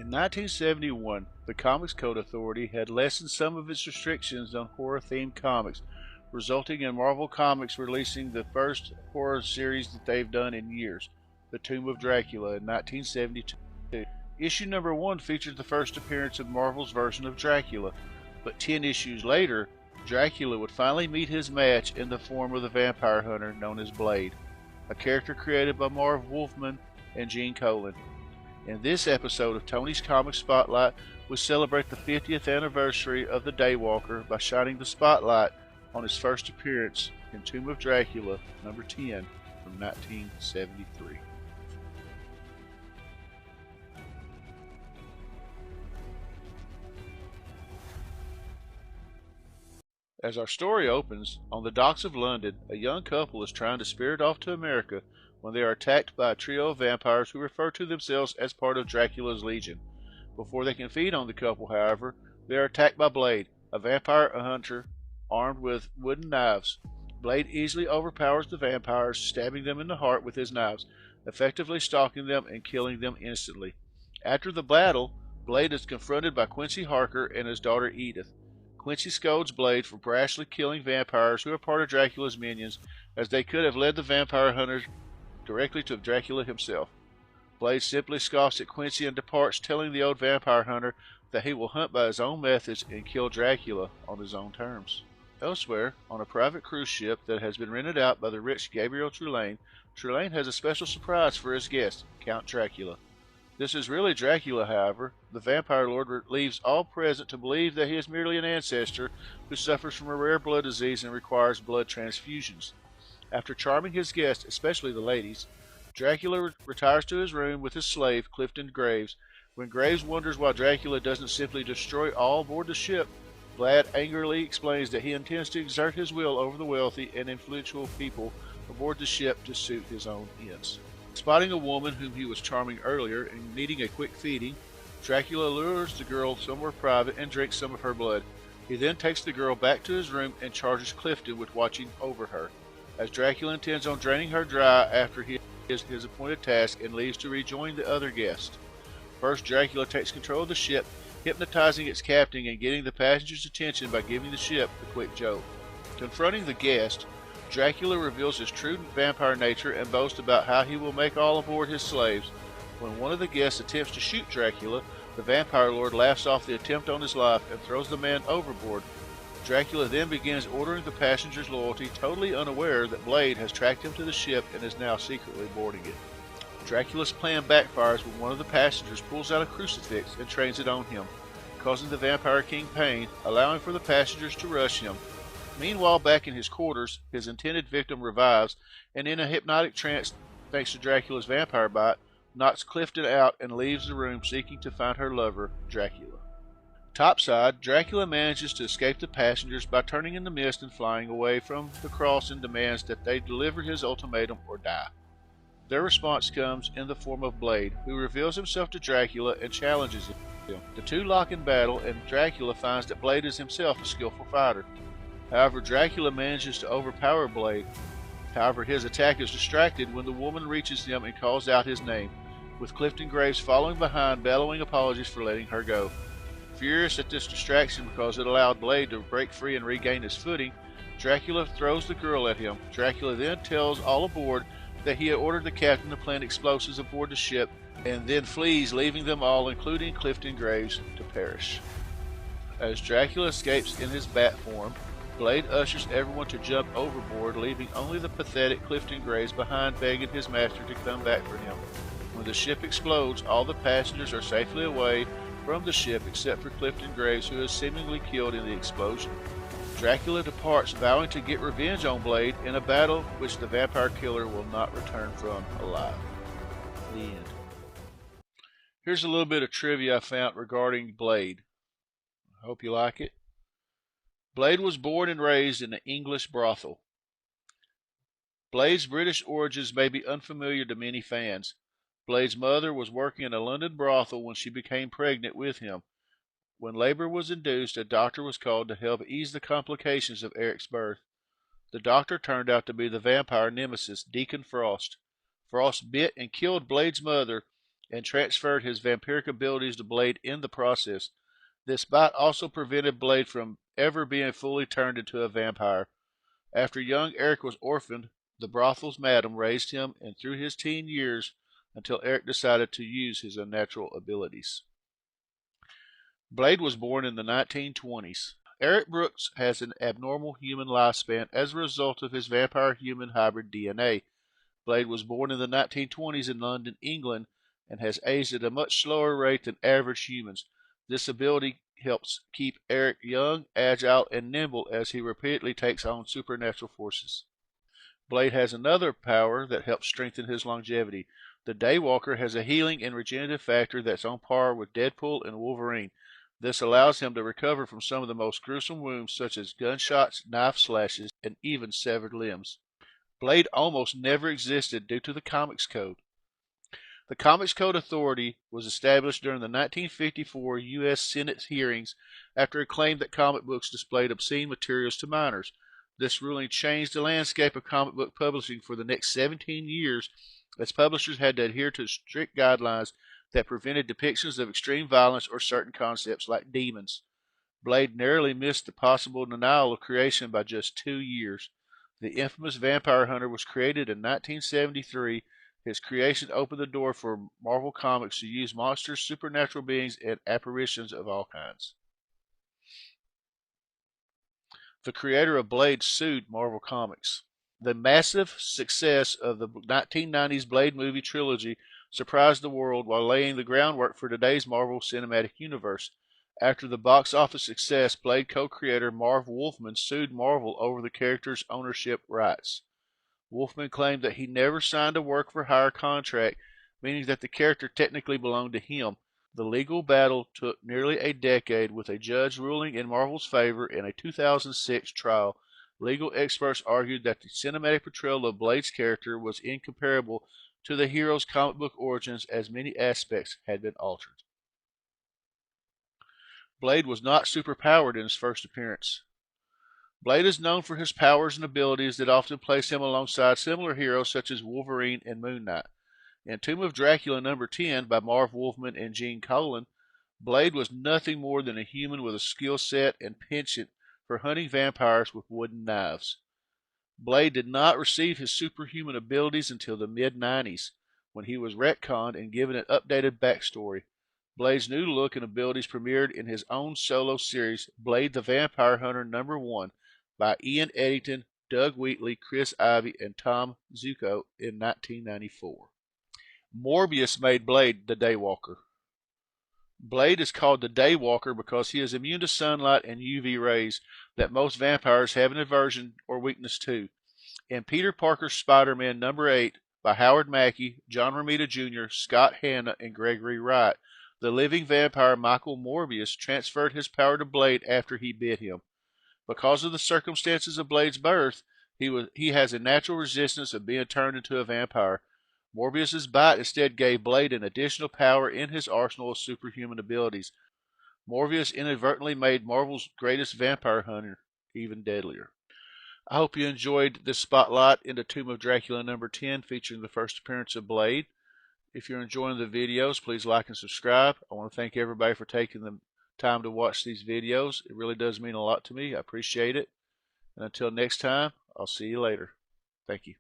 In 1971, the Comics Code Authority had lessened some of its restrictions on horror-themed comics, resulting in Marvel Comics releasing the first horror series that they've done in years, The Tomb of Dracula, in 1972. Issue number 1 featured the first appearance of Marvel's version of Dracula, but 10 issues later, Dracula would finally meet his match in the form of the vampire hunter known as Blade, a character created by Marv Wolfman and Gene Colan. In this episode of Tony's Comic Spotlight, we celebrate the 50th anniversary of the Daywalker by shining the spotlight on his first appearance in Tomb of Dracula, number 10, from 1973. As our story opens, on the docks of London, a young couple is trying to spirit off to America when they are attacked by a trio of vampires who refer to themselves as part of Dracula's Legion. Before they can feed on the couple, however, they are attacked by Blade, a vampire hunter armed with wooden knives. Blade easily overpowers the vampires, stabbing them in the heart with his knives, effectively stalking them and killing them instantly. After the battle, Blade is confronted by Quincy Harker and his daughter Edith. Quincy scolds Blade for brashly killing vampires who are part of Dracula's minions, as they could have led the vampire hunters directly to Dracula himself. Blade simply scoffs at Quincy and departs, telling the old vampire hunter that he will hunt by his own methods and kill Dracula on his own terms. Elsewhere, on a private cruise ship that has been rented out by the rich Gabriel Trelane, Trelane has a special surprise for his guest, Count Dracula. This is really Dracula, however. The vampire lord leaves all present to believe that he is merely an ancestor who suffers from a rare blood disease and requires blood transfusions. After charming his guests, especially the ladies, Dracula retires to his room with his slave, Clifton Graves. When Graves wonders why Dracula doesn't simply destroy all aboard the ship, Vlad angrily explains that he intends to exert his will over the wealthy and influential people aboard the ship to suit his own ends. Spotting a woman whom he was charming earlier and needing a quick feeding, Dracula lures the girl somewhere private and drinks some of her blood. He then takes the girl back to his room and charges Clifton with watching over her, as Dracula intends on draining her dry after he is his appointed task and leaves to rejoin the other guests. First, Dracula takes control of the ship, hypnotizing its captain and getting the passengers' attention by giving the ship a quick jolt. Confronting the guest, Dracula reveals his true vampire nature and boasts about how he will make all aboard his slaves. When one of the guests attempts to shoot Dracula, the vampire lord laughs off the attempt on his life and throws the man overboard. Dracula then begins ordering the passengers' loyalty, totally unaware that Blade has tracked him to the ship and is now secretly boarding it. Dracula's plan backfires when one of the passengers pulls out a crucifix and trains it on him, causing the vampire king pain, allowing for the passengers to rush him. Meanwhile, back in his quarters, his intended victim revives, and in a hypnotic trance thanks to Dracula's vampire bite, knocks Clifton out and leaves the room seeking to find her lover, Dracula. Topside, Dracula manages to escape the passengers by turning in the mist and flying away from the cross and demands that they deliver his ultimatum or die. Their response comes in the form of Blade, who reveals himself to Dracula and challenges him. The two lock in battle, and Dracula finds that Blade is himself a skillful fighter. However, Dracula manages to overpower Blade. However, his attack is distracted when the woman reaches him and calls out his name, with Clifton Graves following behind, bellowing apologies for letting her go. Furious at this distraction because it allowed Blade to break free and regain his footing, Dracula throws the girl at him. Dracula then tells all aboard that he had ordered the captain to plant explosives aboard the ship and then flees, leaving them all, including Clifton Graves, to perish. As Dracula escapes in his bat form, Blade ushers everyone to jump overboard, leaving only the pathetic Clifton Graves behind, begging his master to come back for him. When the ship explodes, all the passengers are safely away from the ship except for Clifton Graves, who is seemingly killed in the explosion. Dracula departs, vowing to get revenge on Blade in a battle which the vampire killer will not return from alive. The end. Here's a little bit of trivia I found regarding Blade. I hope you like it. Blade was born and raised in an English brothel. Blade's British origins may be unfamiliar to many fans. Blade's mother was working in a London brothel when she became pregnant with him. When labor was induced, a doctor was called to help ease the complications of Eric's birth. The doctor turned out to be the vampire nemesis, Deacon Frost. Frost bit and killed Blade's mother, and transferred his vampiric abilities to Blade in the process. This bite also prevented Blade from ever being fully turned into a vampire. After young Eric was orphaned, the brothel's madam raised him and through his teen years until Eric decided to use his unnatural abilities. Blade was born in the 1920s. Eric Brooks has an abnormal human lifespan as a result of his vampire-human hybrid DNA. Blade was born in the 1920s in London, England, and has aged at a much slower rate than average humans. This ability helps keep Eric young, agile, and nimble as he repeatedly takes on supernatural forces. Blade has another power that helps strengthen his longevity. The Daywalker has a healing and regenerative factor that's on par with Deadpool and Wolverine. This allows him to recover from some of the most gruesome wounds, such as gunshots, knife slashes, and even severed limbs. Blade almost never existed due to the Comics Code. The Comics Code Authority was established during the 1954 U.S. Senate hearings after a claim that comic books displayed obscene materials to minors. This ruling changed the landscape of comic book publishing for the next 17 years, as publishers had to adhere to strict guidelines that prevented depictions of extreme violence or certain concepts like demons. Blade narrowly missed the possible denial of creation by just 2 years. The infamous Vampire Hunter was created in 1973. His creation opened the door for Marvel Comics to use monsters, supernatural beings, and apparitions of all kinds. The creator of Blade sued Marvel Comics. The massive success of the 1990s Blade movie trilogy surprised the world while laying the groundwork for today's Marvel Cinematic Universe. After the box office success, Blade co-creator Marv Wolfman sued Marvel over the character's ownership rights. Wolfman claimed that he never signed a work-for-hire contract, meaning that the character technically belonged to him. The legal battle took nearly a decade, with a judge ruling in Marvel's favor in a 2006 trial. Legal experts argued that the cinematic portrayal of Blade's character was incomparable to the hero's comic book origins, as many aspects had been altered. Blade was not superpowered in his first appearance. Blade is known for his powers and abilities that often place him alongside similar heroes such as Wolverine and Moon Knight. In Tomb of Dracula #10 by Marv Wolfman and Gene Colan, Blade was nothing more than a human with a skill set and penchant for hunting vampires with wooden knives. Blade did not receive his superhuman abilities until the mid-90s, when he was retconned and given an updated backstory. Blade's new look and abilities premiered in his own solo series, Blade the Vampire Hunter #1, by Ian Eddington, Doug Wheatley, Chris Ivey, and Tom Zucco in 1994. Morbius made Blade the Daywalker. Blade is called the Daywalker because he is immune to sunlight and UV rays that most vampires have an aversion or weakness to. In Peter Parker's Spider-Man #8 by Howard Mackie, John Romita Jr., Scott Hanna, and Gregory Wright, the living vampire Michael Morbius transferred his power to Blade after he bit him. Because of the circumstances of Blade's birth, he has a natural resistance of being turned into a vampire. Morbius's bite instead gave Blade an additional power in his arsenal of superhuman abilities. Morbius inadvertently made Marvel's greatest vampire hunter even deadlier. I hope you enjoyed this spotlight into Tomb of Dracula #10 featuring the first appearance of Blade. If you're enjoying the videos, please like and subscribe. I want to thank everybody for taking the time to watch these videos. It really does mean a lot to me. I appreciate it. And until next time, I'll see you later. Thank you.